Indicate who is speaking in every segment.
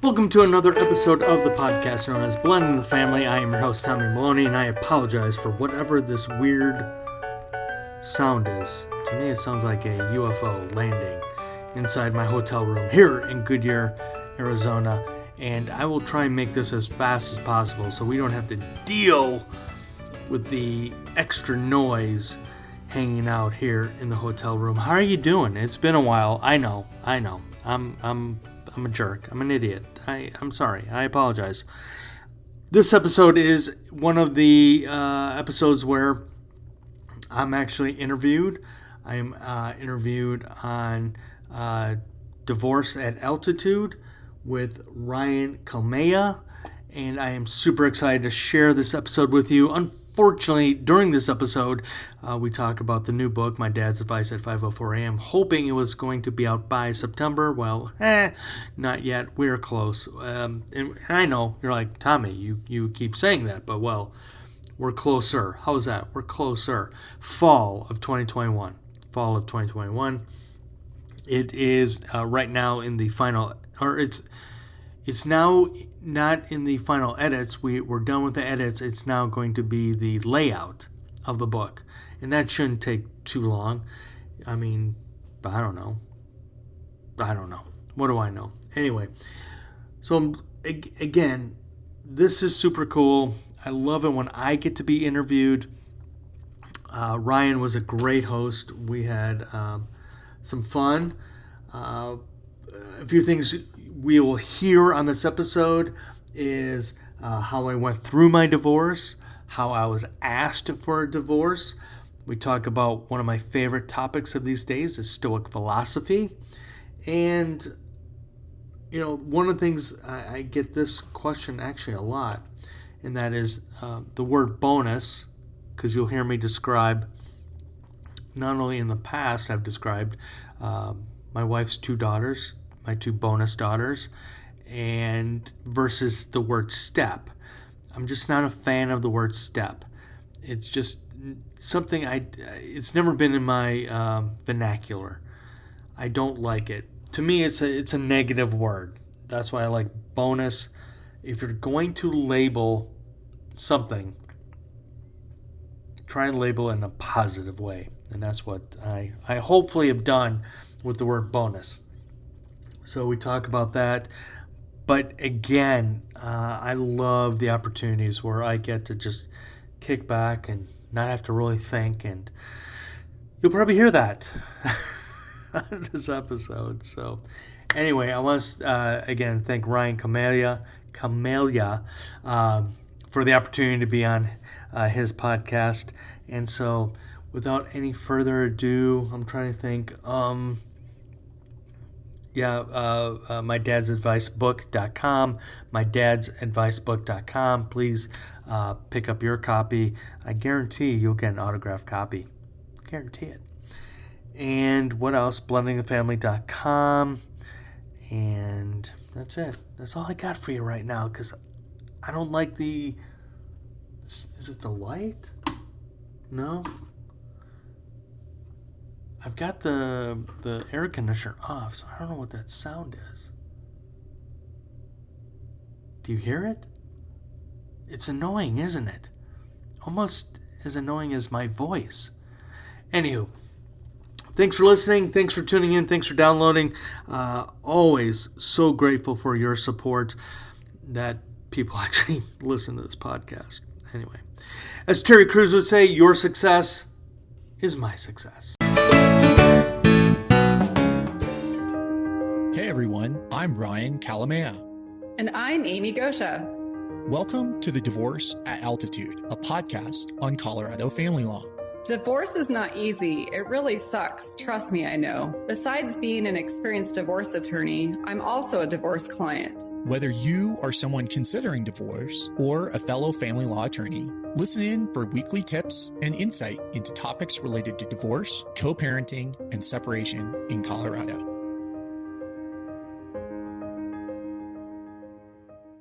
Speaker 1: Welcome to another episode of the podcast known as Blending the Family. I am your host, Tommy Maloney, and I apologize for whatever this weird sound is. To me, it sounds like a UFO landing inside my hotel room here in Goodyear, Arizona. And I will try and make this as fast as possible so we don't have to deal with the extra noise hanging out here in the hotel room. How are you doing? It's been a while. I know. I'm a jerk. I'm an idiot. I'm sorry. I apologize. This episode is one of the episodes where I'm actually interviewed. I am interviewed on Divorce at Altitude with Ryan Kalamaya, and I am super excited to share this episode with you. Unfortunately, during this episode, we talk about the new book, My Dad's Advice at 5:04 a.m., hoping it was going to be out by September. Well, not yet. We're close. And I know, you're like, Tommy, you keep saying that, but well, we're closer. How's that? We're closer. Fall of 2021. It is right now in the final, or it's now not in the final edits. We're done with the edits. It's now going to be the layout of the book. And that shouldn't take too long. I mean, I don't know. What do I know? Anyway, so again, this is super cool. I love it when I get to be interviewed. Ryan was a great host. We had some fun. A few things we will hear on this episode is how I went through my divorce, how I was asked for a divorce. We talk about one of my favorite topics of these days is Stoic philosophy. And, you know, one of the things I get this question actually a lot, and that is the word bonus, because you'll hear me describe, not only in the past I've described my wife's two daughters, my two bonus daughters, and versus the word step. I'm just not a fan of the word step. It's just something it's never been in my vernacular. I don't like it. To me, it's a negative word. That's why I like bonus. If you're going to label something, try and label it in a positive way. And that's what I hopefully have done with the word bonus. So we talk about that. But again, I love the opportunities where I get to just kick back and not have to really think. And you'll probably hear that on this episode. So anyway, I want to, again, thank Ryan Kalamaya for the opportunity to be on his podcast. And so without any further ado, I'm trying to think, mydadsadvicebook.com, mydadsadvicebook.com. Please pick up your copy. I guarantee you'll get an autographed copy. Guarantee it. And what else? blendingthefamily.com. And that's it. That's all I got for you right now, because I don't like is it the light? No? I've got the air conditioner off, so I don't know what that sound is. Do you hear it? It's annoying, isn't it? Almost as annoying as my voice. Anywho, thanks for listening. Thanks for tuning in. Thanks for downloading. Always so grateful for your support that people actually listen to this podcast. Anyway, as Terry Crews would say, your success is my success.
Speaker 2: Hey everyone, I'm Ryan Kalamaya.
Speaker 3: And I'm Amy Gosha.
Speaker 2: Welcome to the Divorce at Altitude, a podcast on Colorado family law.
Speaker 3: Divorce is not easy. It really sucks. Trust me, I know. Besides being an experienced divorce attorney, I'm also a divorce client.
Speaker 2: Whether you are someone considering divorce or a fellow family law attorney, listen in for weekly tips and insight into topics related to divorce, co-parenting, and separation in Colorado.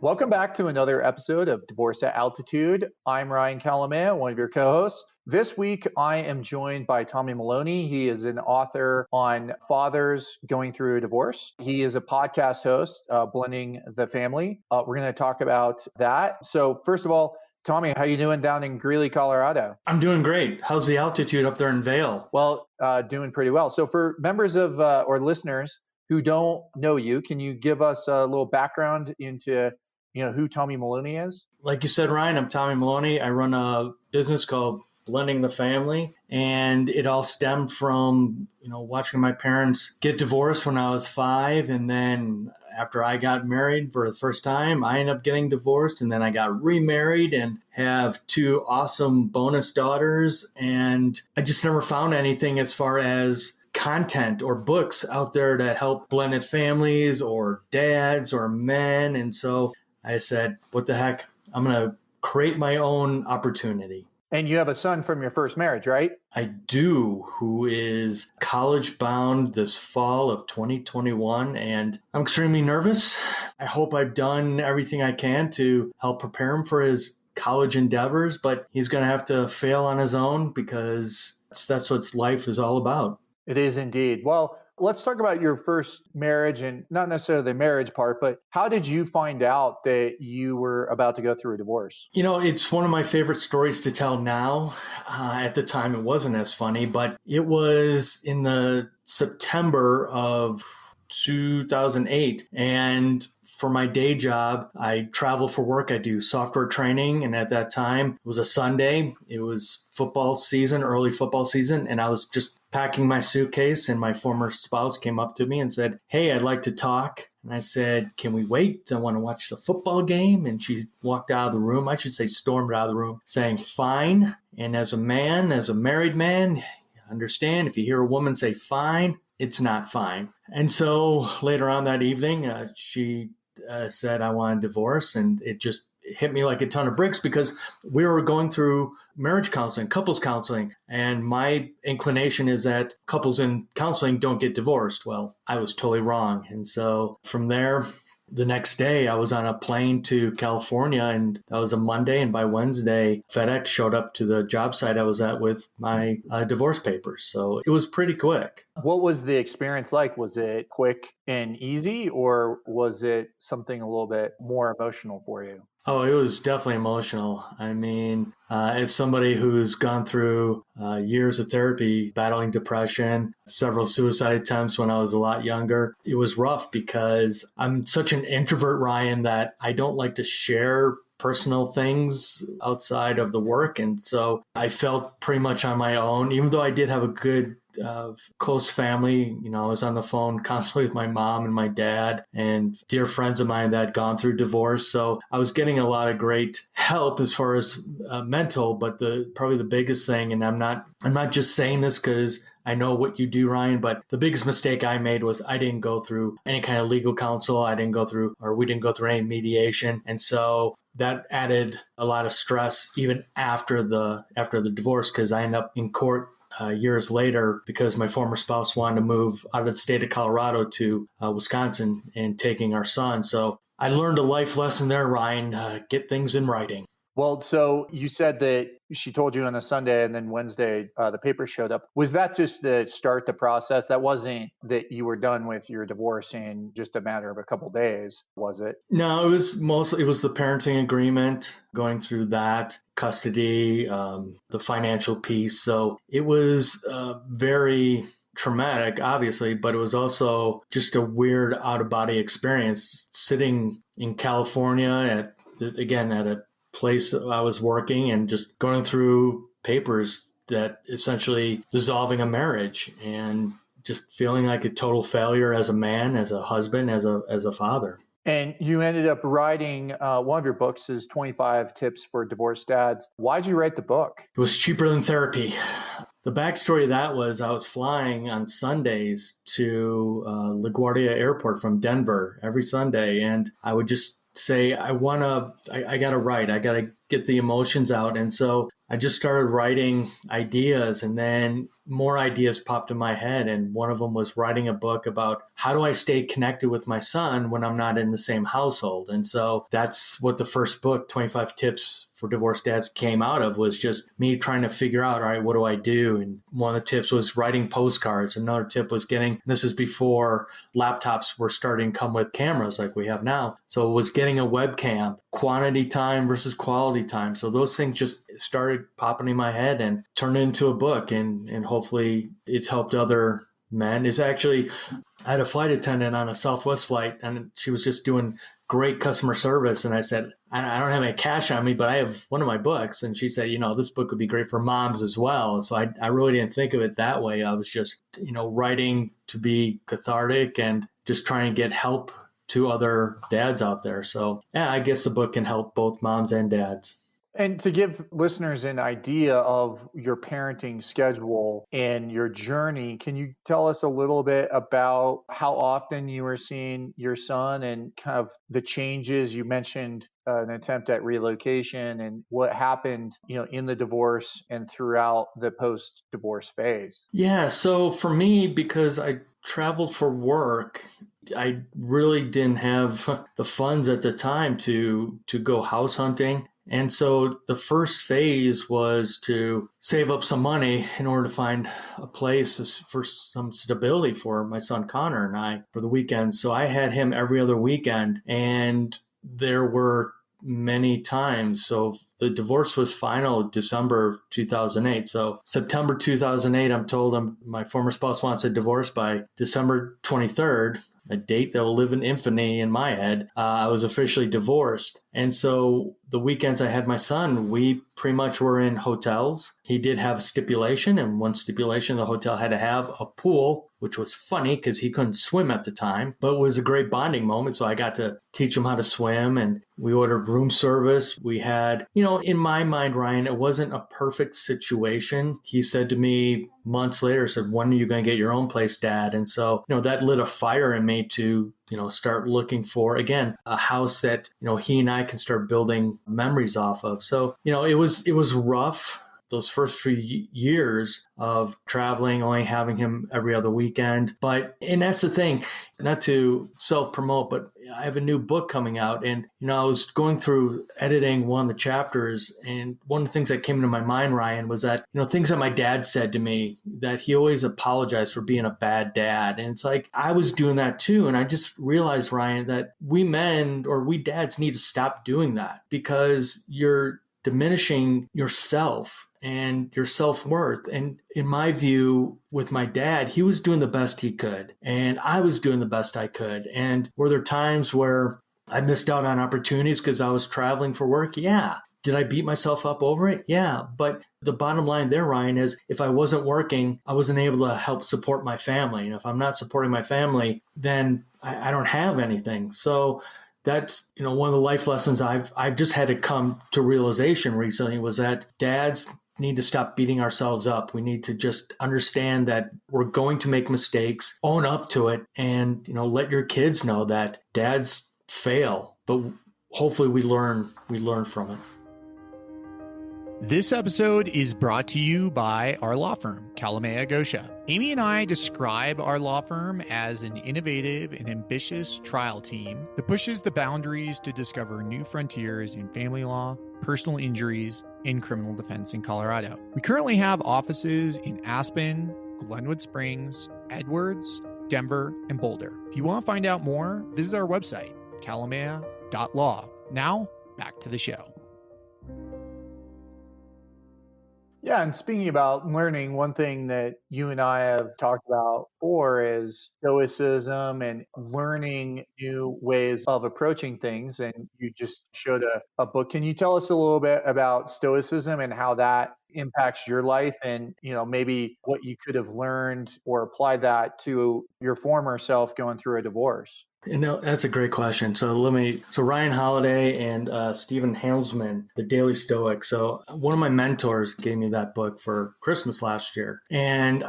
Speaker 4: Welcome back to another episode of Divorce at Altitude. I'm Ryan Kalamaya, one of your co-hosts. This week, I am joined by Tommy Maloney. He is an author on fathers going through a divorce. He is a podcast host, Blending the Family. We're going to talk about that. So first of all, Tommy, how you doing down in Greeley, Colorado?
Speaker 1: I'm doing great. How's the altitude up there in Vail?
Speaker 4: Well, doing pretty well. So for members of or listeners who don't know you, can you give us a little background into who Tommy Maloney is?
Speaker 1: Like you said, Ryan, I'm Tommy Maloney. I run a business called Blending the Family, and it all stemmed from, watching my parents get divorced when I was 5. And then after I got married for the first time, I ended up getting divorced, and then I got remarried and have 2 awesome bonus daughters. And I just never found anything as far as content or books out there that help blended families or dads or men. And so I said, what the heck? I'm going to create my own opportunity.
Speaker 4: And you have a son from your first marriage, right?
Speaker 1: I do, who is college bound this fall of 2021. And I'm extremely nervous. I hope I've done everything I can to help prepare him for his college endeavors, but he's going to have to fail on his own because that's what life is all about.
Speaker 4: It is indeed. Well, let's talk about your first marriage, and not necessarily the marriage part, but how did you find out that you were about to go through a divorce?
Speaker 1: It's one of my favorite stories to tell now. At the time, it wasn't as funny, but it was in the September of 2008. And for my day job, I travel for work. I do software training. And at that time, it was a Sunday. It was football season, early football season. And I was just packing my suitcase, and my former spouse came up to me and said, "Hey, I'd like to talk." And I said, "Can we wait? I want to watch the football game." And she walked out of the room. I should say stormed out of the room saying, "Fine." And as a man, as a married man, you understand if you hear a woman say fine, it's not fine. And so later on that evening, she said, "I want a divorce." And it just hit me like a ton of bricks because we were going through marriage counseling, couples counseling. And my inclination is that couples in counseling don't get divorced. Well, I was totally wrong. And so from there, the next day I was on a plane to California, and that was a Monday. And by Wednesday, FedEx showed up to the job site I was at with my divorce papers. So it was pretty quick.
Speaker 4: What was the experience like? Was it quick and easy, or was it something a little bit more emotional for you?
Speaker 1: Oh, it was definitely emotional. I mean, as somebody who's gone through years of therapy, battling depression, several suicide attempts when I was a lot younger, it was rough because I'm such an introvert, Ryan, that I don't like to share personal things outside of the work. And so I felt pretty much on my own, even though I did have a good close family. I was on the phone constantly with my mom and my dad and dear friends of mine that had gone through divorce. So I was getting a lot of great help as far as mental, but probably the biggest thing, and I'm not just saying this because I know what you do, Ryan, but the biggest mistake I made was I didn't go through any kind of legal counsel. We didn't go through any mediation. And so that added a lot of stress even after the divorce, because I ended up in court years later because my former spouse wanted to move out of the state of Colorado to Wisconsin and taking our son. So I learned a life lesson there, Ryan. Get things in writing.
Speaker 4: Well, so you said that she told you on a Sunday and then Wednesday the paper showed up. Was that just to start the process? That wasn't that you were done with your divorce in just a matter of a couple of days, was it?
Speaker 1: No, it was the parenting agreement, going through that, custody, the financial piece. So it was very traumatic, obviously, but it was also just a weird out-of-body experience sitting in California at a place I was working and just going through papers that essentially dissolving a marriage and just feeling like a total failure as a man, as a husband, as a father.
Speaker 4: And you ended up writing one of your books is 25 Tips for Divorced Dads. Why'd you write the book?
Speaker 1: It was cheaper than therapy. The backstory of that was I was flying on Sundays to LaGuardia Airport from Denver every Sunday, and I would just say, I got to write. I got to get the emotions out. And so I just started writing ideas. And then more ideas popped in my head. And one of them was writing a book about how do I stay connected with my son when I'm not in the same household. And so that's what the first book, 25 Tips for Divorced Dads, came out of, was just me trying to figure out, all right, what do I do? And one of the tips was writing postcards. Another tip was this is before laptops were starting to come with cameras like we have now. So it was getting a webcam, quantity time versus quality time. So those things just started popping in my head and turned into a book. And hopefully it's helped other men. It's actually, I had a flight attendant on a Southwest flight, and she was just doing great customer service. And I said, I don't have any cash on me, but I have one of my books. And she said, this book would be great for moms as well. And so I really didn't think of it that way. I was just, writing to be cathartic and just trying to get help to other dads out there. So yeah, I guess the book can help both moms and dads.
Speaker 4: And to give listeners an idea of your parenting schedule and your journey, can you tell us a little bit about how often you were seeing your son and kind of the changes? You mentioned an attempt at relocation and what happened, in the divorce and throughout the post-divorce phase.
Speaker 1: Yeah. So for me, because I traveled for work, I really didn't have the funds at the time to go house hunting. And so the first phase was to save up some money in order to find a place for some stability for my son Connor and I for the weekend. So I had him every other weekend, and there were many times. So the divorce was final December 2008. So September 2008, I'm told my former spouse wants a divorce by December 23rd, a date that will live in infamy in my head. I was officially divorced. And so the weekends I had my son, we pretty much were in hotels. He did have a stipulation, and one stipulation, the hotel had to have a pool, which was funny because he couldn't swim at the time, but it was a great bonding moment. So I got to teach him how to swim, and we ordered room service. We had, in my mind, Ryan, it wasn't a perfect situation. He said to me months later, said, when are you going to get your own place, Dad? And so, that lit a fire in me to, start looking for, again, a house that, he and I can start building memories off of. So, it was rough. Those first few years of traveling, only having him every other weekend. And that's the thing, not to self-promote, but I have a new book coming out, and, I was going through editing one of the chapters, and one of the things that came into my mind, Ryan, was that, things that my dad said to me, that he always apologized for being a bad dad. And it's like, I was doing that too. And I just realized, Ryan, that we men or we dads need to stop doing that, because you're diminishing yourself and your self-worth. And in my view, with my dad, he was doing the best he could, and I was doing the best I could. And were there times where I missed out on opportunities because I was traveling for work? Yeah. Did I beat myself up over it? Yeah. But the bottom line there, Ryan, is if I wasn't working, I wasn't able to help support my family. And if I'm not supporting my family, then I don't have anything. So that's, one of the life lessons I've just had to come to realization recently, was that dads need to stop beating ourselves up. We need to just understand that we're going to make mistakes, own up to it, and, let your kids know that dads fail, but hopefully we learn from it.
Speaker 2: This episode is brought to you by our law firm, Kalamaya Gosha. Amy and I describe our law firm as an innovative and ambitious trial team that pushes the boundaries to discover new frontiers in family law, personal injuries, and criminal defense in Colorado. We currently have offices in Aspen, Glenwood Springs, Edwards, Denver, and Boulder. If you want to find out more, visit our website, kalamaya.law. Now, back to the show.
Speaker 4: Yeah, and speaking about learning, one thing that you and I have talked about before is stoicism and learning new ways of approaching things. And you just showed a book. Can you tell us a little bit about stoicism and how that impacts your life, and maybe what you could have learned or applied that to your former self going through a divorce?
Speaker 1: That's a great question. So Ryan Holiday and Stephen Halsman, The Daily Stoic. So one of my mentors gave me that book for Christmas last year. And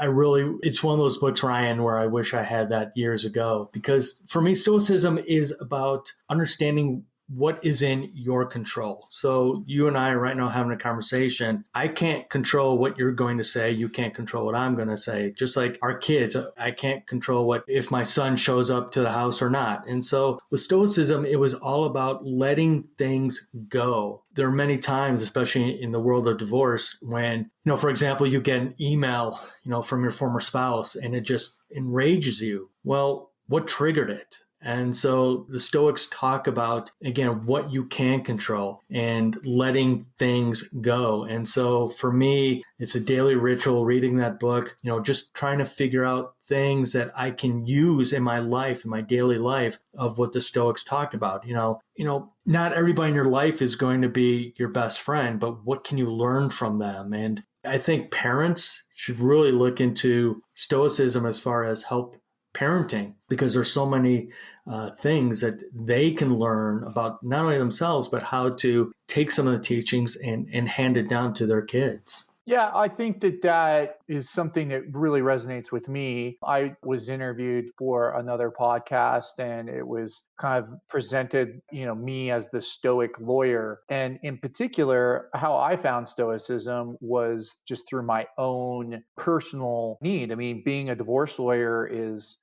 Speaker 1: it's one of those books, Ryan, where I wish I had that years ago, because for me, Stoicism is about understanding what is in your control. So you and I are right now having a conversation. I can't control what you're going to say. You can't control what I'm going to say. Just like our kids, I can't control what if my son shows up to the house or not. And so with Stoicism, it was all about letting things go. There are many times, especially in the world of divorce, when, for example, you get an email, from your former spouse and it just enrages you. Well, what triggered it? And so the Stoics talk about, again, what you can control and letting things go. And so for me, it's a daily ritual reading that book, just trying to figure out things that I can use in my life, in my daily life, of what the Stoics talked about. Not everybody in your life is going to be your best friend, but what can you learn from them? And I think parents should really look into Stoicism as far as help parenting, because there's so many things that they can learn about not only themselves, but how to take some of the teachings and hand it down to their kids.
Speaker 4: Yeah, I think that is something that really resonates with me. I was interviewed for another podcast and it was kind of presented, me as the Stoic lawyer. And in particular, how I found Stoicism was just through my own personal need. I mean, being a divorce lawyer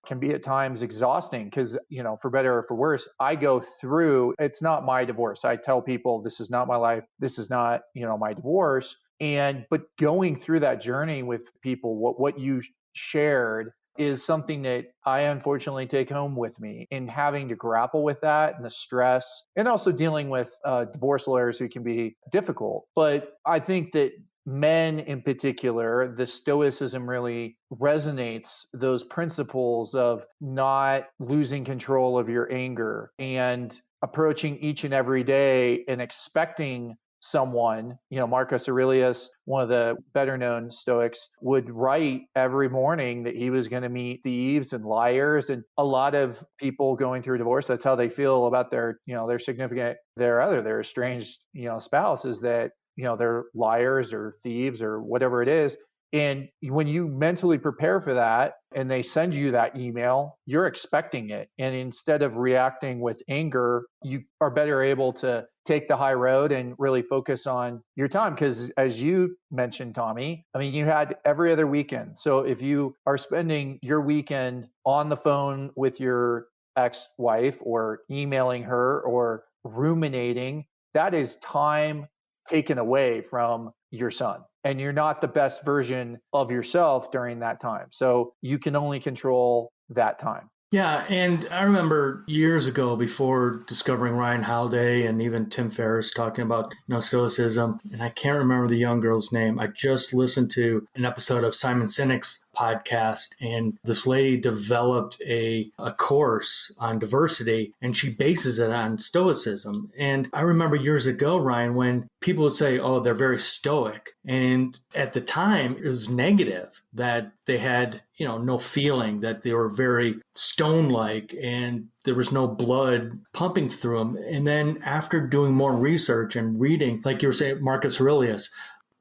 Speaker 4: can be at times exhausting because, for better or for worse, I go through, it's not my divorce. I tell people this is not my life. This is not, my divorce. But going through that journey with people, what you shared is something that I unfortunately take home with me, in having to grapple with that and the stress, and also dealing with divorce lawyers who can be difficult. But I think that men in particular, the Stoicism really resonates those principles of not losing control of your anger and approaching each and every day and expecting someone, Marcus Aurelius, one of the better known Stoics, would write every morning that he was going to meet thieves and liars. And a lot of people going through divorce, that's how they feel about their significant, their estranged, spouse, is that, they're liars or thieves or whatever it is. And when you mentally prepare for that and they send you that email, you're expecting it. And instead of reacting with anger, you are better able to take the high road and really focus on your time. Because as you mentioned, Tommy, I mean, you had every other weekend. So if you are spending your weekend on the phone with your ex-wife or emailing her or ruminating, that is time taken away from your son. And you're not the best version of yourself during that time. So you can only control that time.
Speaker 1: Yeah, and I remember years ago, before discovering Ryan Holiday and even Tim Ferriss talking about Stoicism, and I can't remember the young girl's name. I just listened to an episode of Simon Sinek's podcast, and this lady developed a course on diversity, and she bases it on Stoicism. And I remember years ago, Ryan, when people would say, oh, they're very stoic. And at the time, it was negative, that they had, no feeling, that they were very stone-like and there was no blood pumping through them. And then after doing more research and reading, like you were saying, Marcus Aurelius,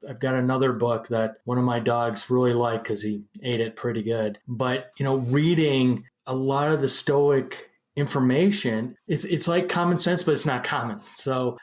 Speaker 1: I've got another book that one of my dogs really liked because he ate it pretty good. But, reading a lot of the Stoic information, it's like common sense, but it's not common. So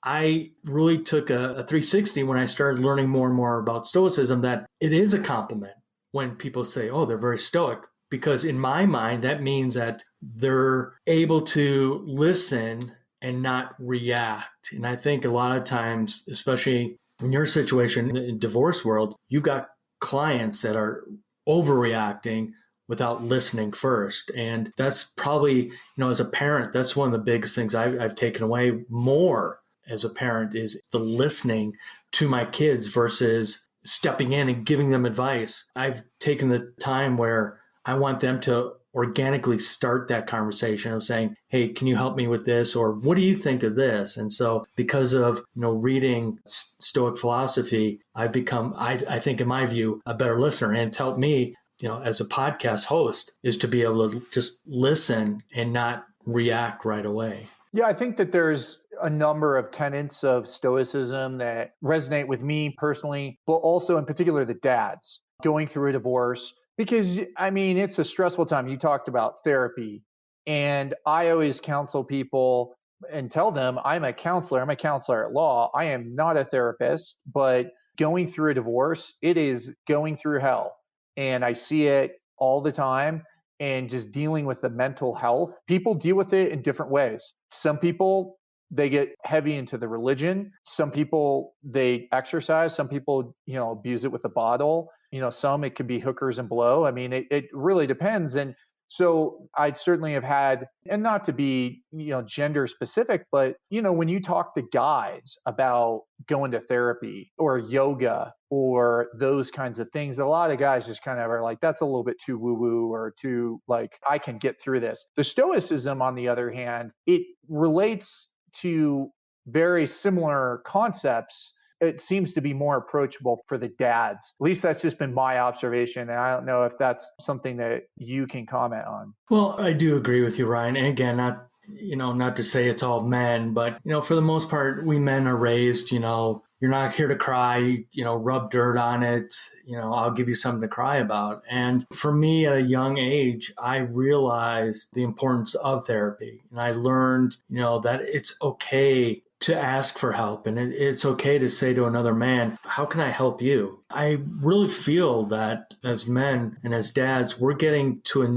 Speaker 1: I really took a 360 when I started learning more and more about Stoicism, that it is a compliment when people say, oh, they're very stoic. Because in my mind, that means that they're able to listen and not react. And I think a lot of times, especially in your situation in the divorce world, you've got clients that are overreacting without listening first. And that's probably, as a parent, that's one of the biggest things I've taken away more as a parent, is the listening to my kids versus stepping in and giving them advice. I've taken the time where I want them to organically start that conversation of saying, hey, can you help me with this? Or what do you think of this? And so because of, reading Stoic philosophy, I've become, I think in my view, a better listener. And it's helped me, as a podcast host, is to be able to just listen and not react right away.
Speaker 4: Yeah, I think that there's a number of tenets of Stoicism that resonate with me personally, but also in particular the dads going through a divorce. Because, it's a stressful time. You talked about therapy. And I always counsel people and tell them I'm a counselor. I'm a counselor at law. I am not a therapist, but going through a divorce, it is going through hell. And I see it all the time. And just dealing with the mental health, people deal with it in different ways. Some people, they get heavy into the religion. Some people, they exercise. Some people, abuse it with a bottle. Some it could be hookers and blow. I mean, it really depends. And so I certainly have had, and not to be, gender specific, but, when you talk to guys about going to therapy or yoga or those kinds of things, a lot of guys just kind of are like, that's a little bit too woo-woo or too like, I can get through this. The Stoicism, on the other hand, it relates to very similar concepts. It seems to be more approachable for the dads. At least that's just been my observation. And I don't know if that's something that you can comment on.
Speaker 1: Well, I do agree with you, Ryan. And again, not to say it's all men, but, for the most part, we men are raised, you're not here to cry, rub dirt on it. I'll give you something to cry about. And for me at a young age, I realized the importance of therapy. And I learned, that it's okay to ask for help. And it's okay to say to another man, how can I help you? I really feel that as men and as dads, we're getting to a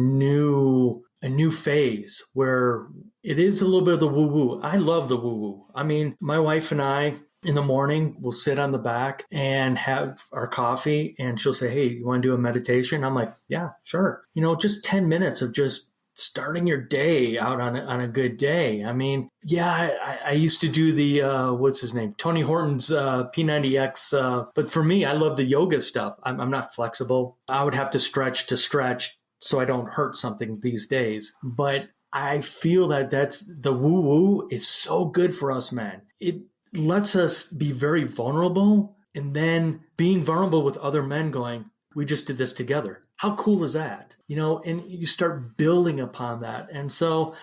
Speaker 1: new phase where it is a little bit of the woo-woo. I love the woo-woo. I mean, my wife and I, in the morning, we'll sit on the back and have our coffee, and she'll say, hey, you want to do a meditation? I'm like, yeah, sure. just 10 minutes of just starting your day out on a good day. I mean, yeah, I used to do the, what's his name? Tony Horton's P90X. But for me, I love the yoga stuff. I'm not flexible. I would have to stretch so I don't hurt something these days. But I feel that that's the woo-woo is so good for us men. It lets us be very vulnerable, and then being vulnerable with other men going, we just did this together. How cool is that? And you start building upon that. And so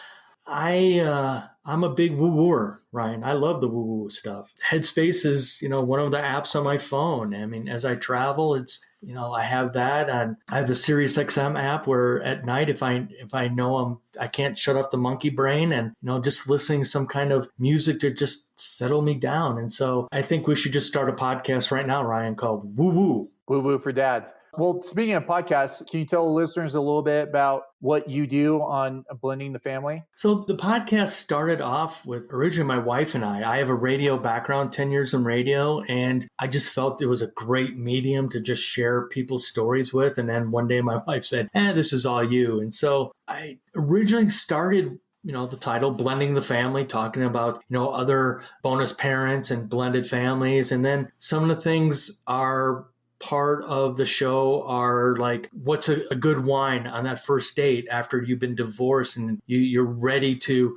Speaker 1: I'm a big woo-wooer, Ryan. I love the woo-woo stuff. Headspace is, one of the apps on my phone. I mean, as I travel, it's, I have that, and I have the Sirius XM app where at night, if I know I can't shut off the monkey brain, and, just listening to some kind of music to just settle me down. And so I think we should just start a podcast right now, Ryan, called Woo Woo.
Speaker 4: Woo Woo for Dads. Well, speaking of podcasts, can you tell the listeners a little bit about what you do on Blending the Family?
Speaker 1: So the podcast started off with originally my wife and I. I have a radio background, 10 years in radio, and I just felt it was a great medium to just share people's stories with. And then one day my wife said, this is all you. And so I originally started the title, Blending the Family, talking about, other bonus parents and blended families. And then some of the things are part of the show are like, what's a good wine on that first date after you've been divorced and you're ready to,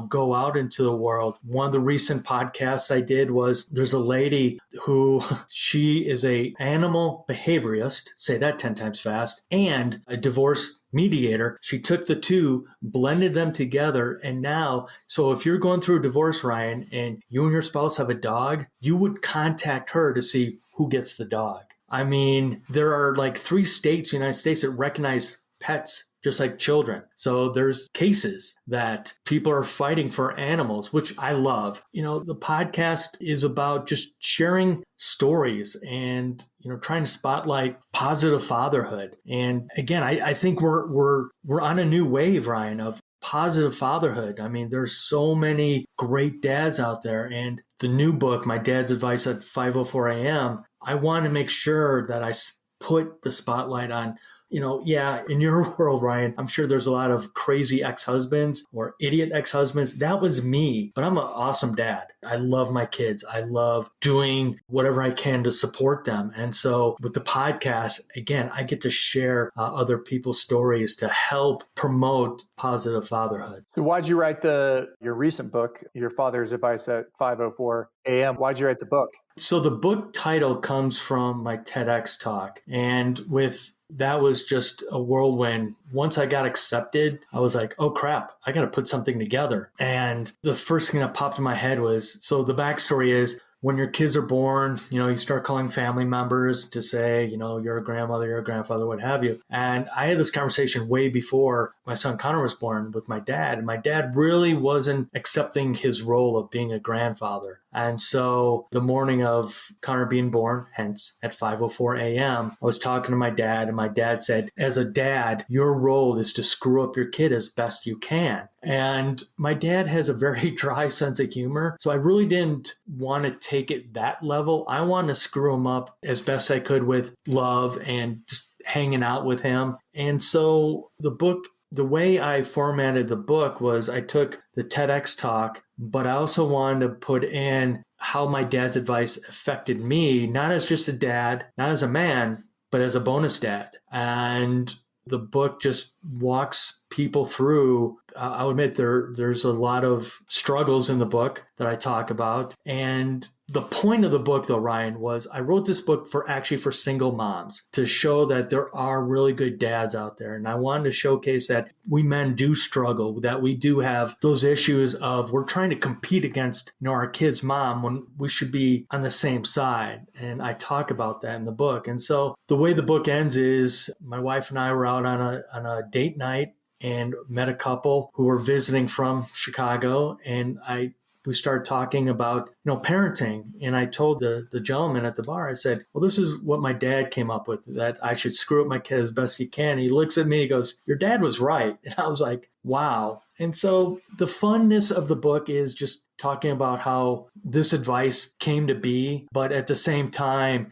Speaker 1: go out into the world. One of the recent podcasts I did was there's a lady who she is a animal behaviorist, say that 10 times fast, and a divorce mediator. She took the two, blended them together. And now, so if you're going through a divorce, Ryan, and you and your spouse have a dog, you would contact her to see who gets the dog. I mean, there are like 3 states in the United States that recognize pets just like children. So there's cases that people are fighting for animals, which I love. The podcast is about just sharing stories and, trying to spotlight positive fatherhood. And again, I think we're on a new wave, Ryan, of positive fatherhood. I mean, there's so many great dads out there. And the new book, My Dad's Advice at 5:04 a.m., I want to make sure that I put the spotlight on, in your world, Ryan, I'm sure there's a lot of crazy ex-husbands or idiot ex-husbands. That was me, but I'm an awesome dad. I love my kids. I love doing whatever I can to support them. And so with the podcast, again, I get to share other people's stories to help promote positive fatherhood.
Speaker 4: So why'd you write your recent book, Your Father's Advice at 5:04 a.m.? Why'd you write the book?
Speaker 1: So the book title comes from my TEDx talk. And that was just a whirlwind. Once I got accepted, I was like, oh crap, I got to put something together. And the first thing that popped in my head was, so the backstory is when your kids are born, you start calling family members to say, you're a grandmother, you're a grandfather, what have you. And I had this conversation way before my son Connor was born with my dad. And my dad really wasn't accepting his role of being a grandfather. And so the morning of Connor being born, hence at 5:04 a.m., I was talking to my dad, and my dad said, as a dad, your role is to screw up your kid as best you can. And my dad has a very dry sense of humor. So I really didn't want to take it that level. I wanted to screw him up as best I could with love and just hanging out with him. And so the way I formatted the book was I took the TEDx talk, but I also wanted to put in how my dad's advice affected me, not as just a dad, not as a man, but as a bonus dad. And the book just walks people through. I'll admit there's a lot of struggles in the book that I talk about. And the point of the book, though, Ryan, was I wrote this book for single moms to show that there are really good dads out there. And I wanted to showcase that we men do struggle, that we do have those issues of we're trying to compete against our kid's mom when we should be on the same side. And I talk about that in the book. And so the way the book ends is my wife and I were out on a date night and met a couple who were visiting from Chicago. And we started talking about, parenting. And I told the gentleman at the bar, I said, well, this is what my dad came up with, that I should screw up my kid as best he can. He looks at me, he goes, your dad was right. And I was like, wow. And so the funness of the book is just talking about how this advice came to be, but at the same time,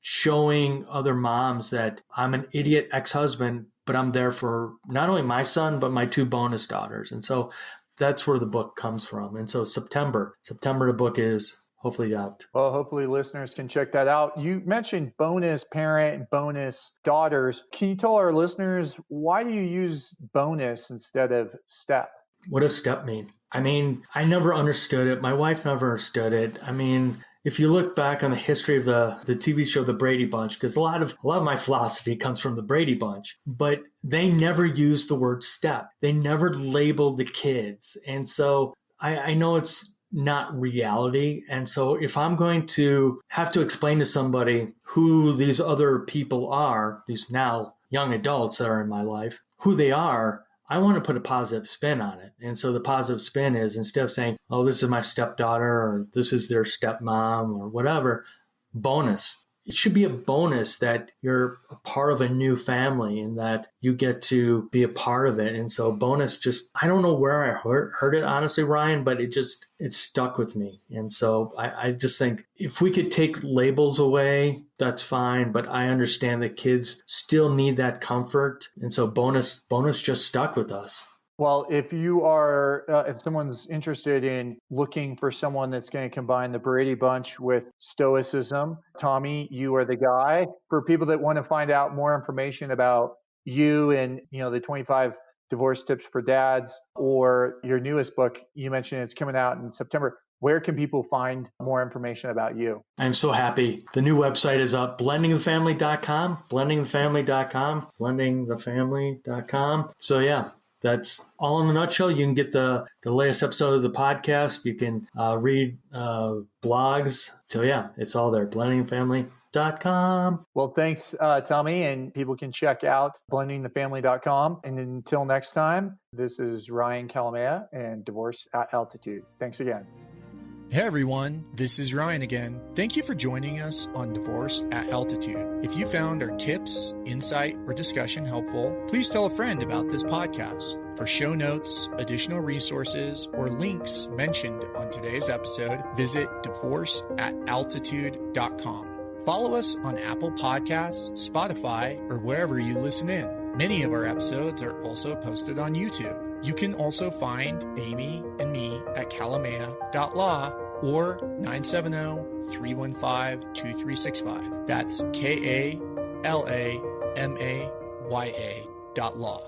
Speaker 1: showing other moms that I'm an idiot ex-husband, but I'm there for not only my son, but my 2 bonus daughters. And so that's where the book comes from. And so September, the book is hopefully out.
Speaker 4: Well, hopefully listeners can check that out. You mentioned bonus parent, bonus daughters. Can you tell our listeners, why do you use bonus instead of step?
Speaker 1: What does step mean? I never understood it. My wife never understood it. If you look back on the history of the TV show, The Brady Bunch, because a lot of my philosophy comes from the Brady Bunch, but they never used the word step. They never labeled the kids. And so I know it's not reality. And so if I'm going to have to explain to somebody who these other people are, these now young adults that are in my life, who they are, I want to put a positive spin on it. And so the positive spin is, instead of saying, oh, this is my stepdaughter, or this is their stepmom, or whatever, bonus. It should be a bonus that you're a part of a new family and that you get to be a part of it. And so bonus, I don't know where I heard it, honestly, Ryan, but it stuck with me. And so I just think if we could take labels away, that's fine. But I understand that kids still need that comfort. And so bonus just stuck with us.
Speaker 4: Well, if someone's interested in looking for someone that's going to combine the Brady Bunch with stoicism, Tommy, you are the guy. For people that want to find out more information about you and, the 25 divorce tips for dads, or your newest book, you mentioned it's coming out in September. Where can people find more information about you?
Speaker 1: I'm so happy. The new website is up, blendingthefamily.com, blendingthefamily.com. So yeah. That's all in a nutshell. You can get the latest episode of the podcast. You can read blogs. So yeah, it's all there. blendingthefamily.com.
Speaker 4: Well, thanks, Tommy. And people can check out blendingthefamily.com. And until next time, this is Ryan Kalamaya and Divorce at Altitude. Thanks again.
Speaker 2: Hey everyone, this is Ryan again. Thank you for joining us on Divorce at Altitude. If you found our tips, insight, or discussion helpful, please tell a friend about this podcast. For show notes, additional resources, or links mentioned on today's episode, visit divorceataltitude.com. Follow us on Apple Podcasts, Spotify, or wherever you listen in. Many of our episodes are also posted on YouTube. You can also find Amy and me at kalamaya.law or 970-315-2365. That's KALAMAYA.law.